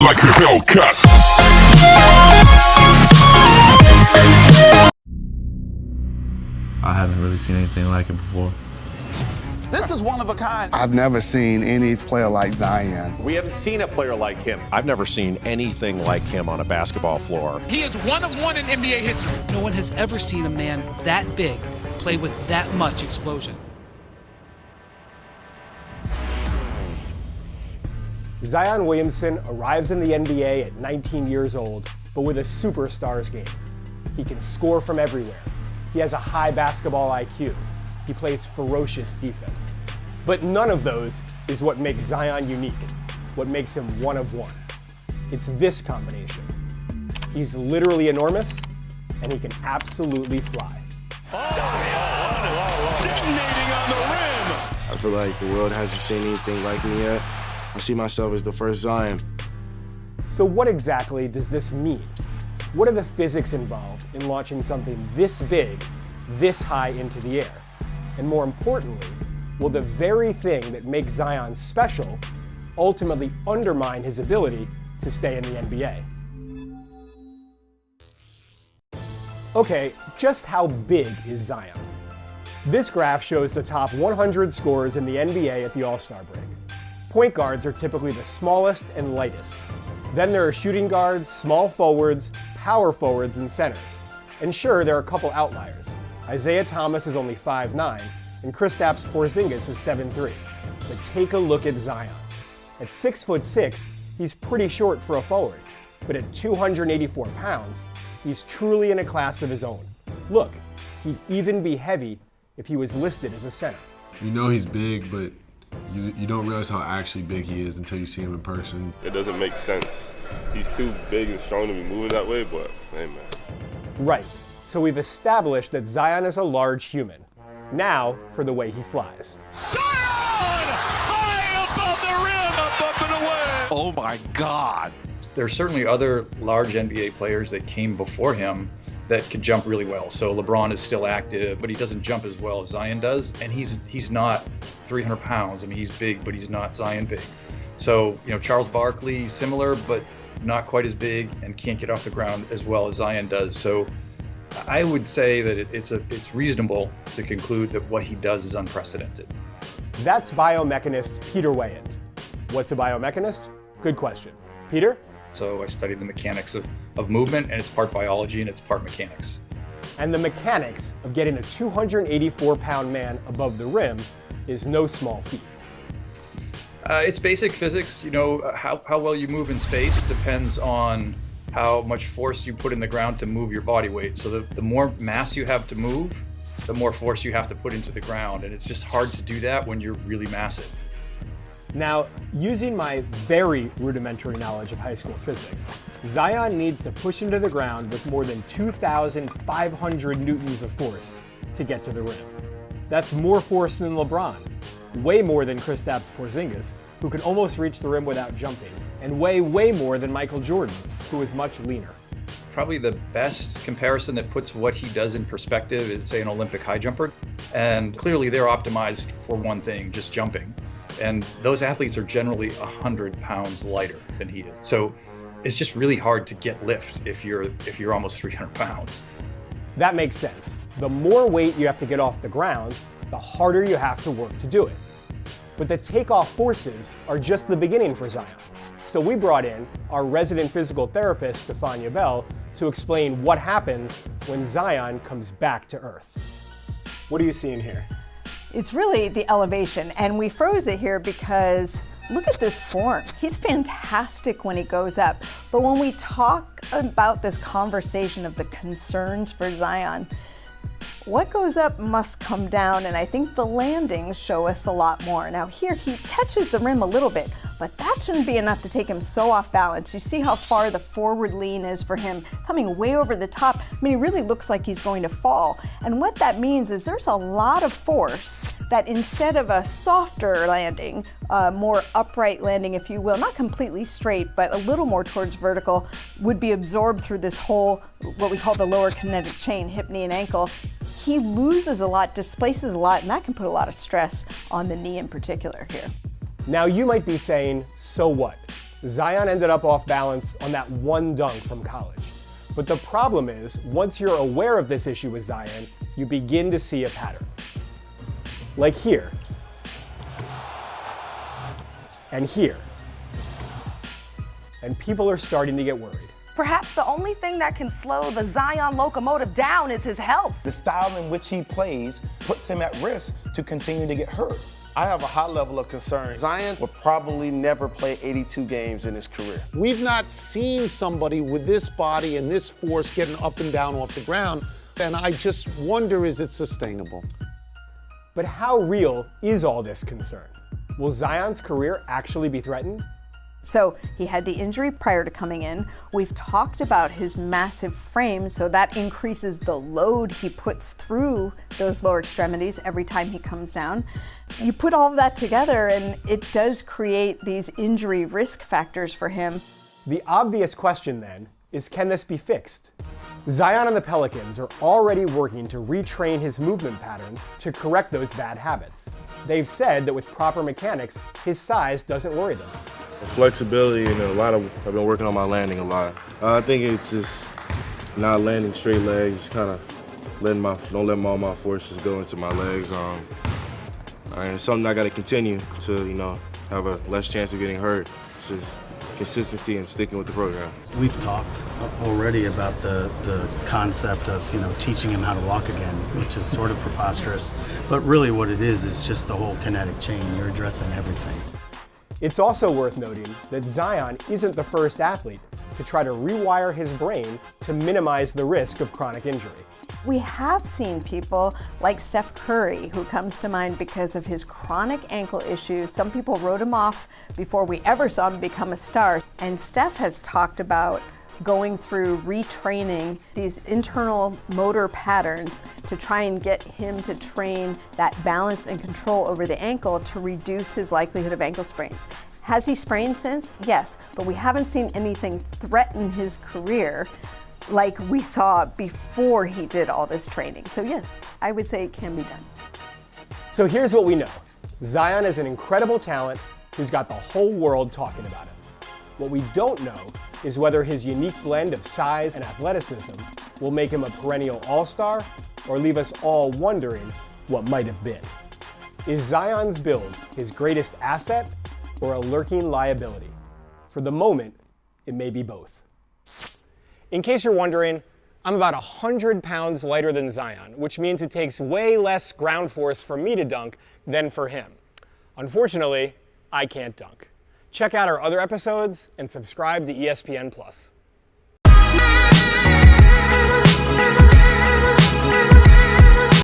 Like a Hellcat. I haven't really seen anything like it before. This is one of a kind. I've never seen any player like Zion. We haven't seen a player like him. I've never seen anything like him on a basketball floor. He is one of one in NBA history. No one has ever seen a man that big play with that much explosion. Zion Williamson arrives in the NBA at 19 years old, but with a superstar's game. He can score from everywhere. He has a high basketball IQ. He plays ferocious defense. But none of those is what makes Zion unique, what makes him one of one. It's this combination. He's literally enormous, and he can absolutely fly. Zion! Detonating on the rim! I feel like the world hasn't seen anything like me yet. I see myself as the first Zion. So what exactly does this mean? What are the physics involved in launching something this big, this high into the air? And more importantly, will the very thing that makes Zion special ultimately undermine his ability to stay in the NBA? Okay, just how big is Zion? This graph shows the top 100 scorers in the NBA at the All-Star break. Point guards are typically the smallest and lightest. Then there are shooting guards, small forwards, power forwards, and centers. And sure, there are a couple outliers. Isaiah Thomas is only 5'9", and Kristaps Porzingis is 7'3". But take a look at Zion. At 6'6", he's pretty short for a forward. But at 284 pounds, he's truly in a class of his own. Look, he'd even be heavy if he was listed as a center. You know he's big, but you don't realize how actually big he is until you see him in person. It doesn't make sense. He's too big and strong to be moving that way, but hey, man. Right, so we've established that Zion is a large human. Now for the way he flies. Zion! High above the rim, up and away! Oh my God. There are certainly other large NBA players that came before him that could jump really well. So LeBron is still active, but he doesn't jump as well as Zion does, and he's not 300 pounds. I mean, he's big, but he's not Zion big. So, you know, Charles Barkley, similar, but not quite as big and can't get off the ground as well as Zion does. So I would say that it's reasonable to conclude that what he does is unprecedented. That's biomechanist Peter Weyand. What's a biomechanist? Good question. Peter? So I study the mechanics of movement, and it's part biology and it's part mechanics. And the mechanics of getting a 284-pound man above the rim is no small feat. It's basic physics. You know, how well you move in space depends on how much force you put in the ground to move your body weight. So the more mass you have to move, the more force you have to put into the ground. And it's just hard to do that when you're really massive. Now, using my very rudimentary knowledge of high school physics, Zion needs to push into the ground with more than 2,500 newtons of force to get to the rim. That's more force than LeBron, way more than Kristaps Porzingis, who can almost reach the rim without jumping, and way more than Michael Jordan, who is much leaner. Probably the best comparison that puts what he does in perspective is, say, an Olympic high jumper. And clearly they're optimized for one thing, just jumping. And those athletes are generally 100 pounds lighter than he is. So it's just really hard to get lift if you're almost 300 pounds. That makes sense. The more weight you have to get off the ground, the harder you have to work to do it. But the takeoff forces are just the beginning for Zion. So we brought in our resident physical therapist, Stefania Bell, to explain what happens when Zion comes back to earth. What are you seeing here? It's really the elevation, and we froze it here because look at this form. He's fantastic when he goes up, but when we talk about this conversation of the concerns for Zion, what goes up must come down, and I think the landings show us a lot more. Now here he catches the rim a little bit, but that shouldn't be enough to take him so off balance. You see how far the forward lean is for him, coming way over the top. I mean, he really looks like he's going to fall. And what that means is there's a lot of force that instead of a softer landing, more upright landing, if you will, not completely straight, but a little more towards vertical, would be absorbed through this whole, what we call the lower kinetic chain, hip, knee, and ankle. He loses a lot, displaces a lot, and that can put a lot of stress on the knee in particular here. Now you might be saying, so what? Zion ended up off balance on that one dunk from college. But the problem is, once you're aware of this issue with Zion, you begin to see a pattern. Like here. And here. And people are starting to get worried. Perhaps the only thing that can slow the Zion locomotive down is his health. The style in which he plays puts him at risk to continue to get hurt. I have a high level of concern. Zion will probably never play 82 games in his career. We've not seen somebody with this body and this force getting up and down off the ground, and I just wonder, is it sustainable? But how real is all this concern? Will Zion's career actually be threatened? So he had the injury prior to coming in. We've talked about his massive frame, so that increases the load he puts through those lower extremities every time he comes down. You put all of that together and it does create these injury risk factors for him. The obvious question then is, can this be fixed? Zion and the Pelicans are already working to retrain his movement patterns to correct those bad habits. They've said that with proper mechanics, his size doesn't worry them. Flexibility and I've been working on my landing a lot. I think it's just not landing straight legs, just kind of don't let all my forces go into my legs. And it's something I got to continue to, have a less chance of getting hurt. It's just consistency and sticking with the program. We've talked already about the concept of, teaching him how to walk again, which is sort of preposterous. But really what it is just the whole kinetic chain. You're addressing everything. It's also worth noting that Zion isn't the first athlete to try to rewire his brain to minimize the risk of chronic injury. We have seen people like Steph Curry, who comes to mind because of his chronic ankle issues. Some people wrote him off before we ever saw him become a star. And Steph has talked about going through retraining these internal motor patterns to try and get him to train that balance and control over the ankle to reduce his likelihood of ankle sprains. Has he sprained since? Yes, but we haven't seen anything threaten his career like we saw before he did all this training. So yes, I would say it can be done. So here's what we know. Zion is an incredible talent who's got the whole world talking about him. What we don't know is whether his unique blend of size and athleticism will make him a perennial all-star or leave us all wondering what might have been. Is Zion's build his greatest asset or a lurking liability? For the moment, it may be both. In case you're wondering, I'm about 100 pounds lighter than Zion, which means it takes way less ground force for me to dunk than for him. Unfortunately, I can't dunk. Check out our other episodes and subscribe to ESPN+.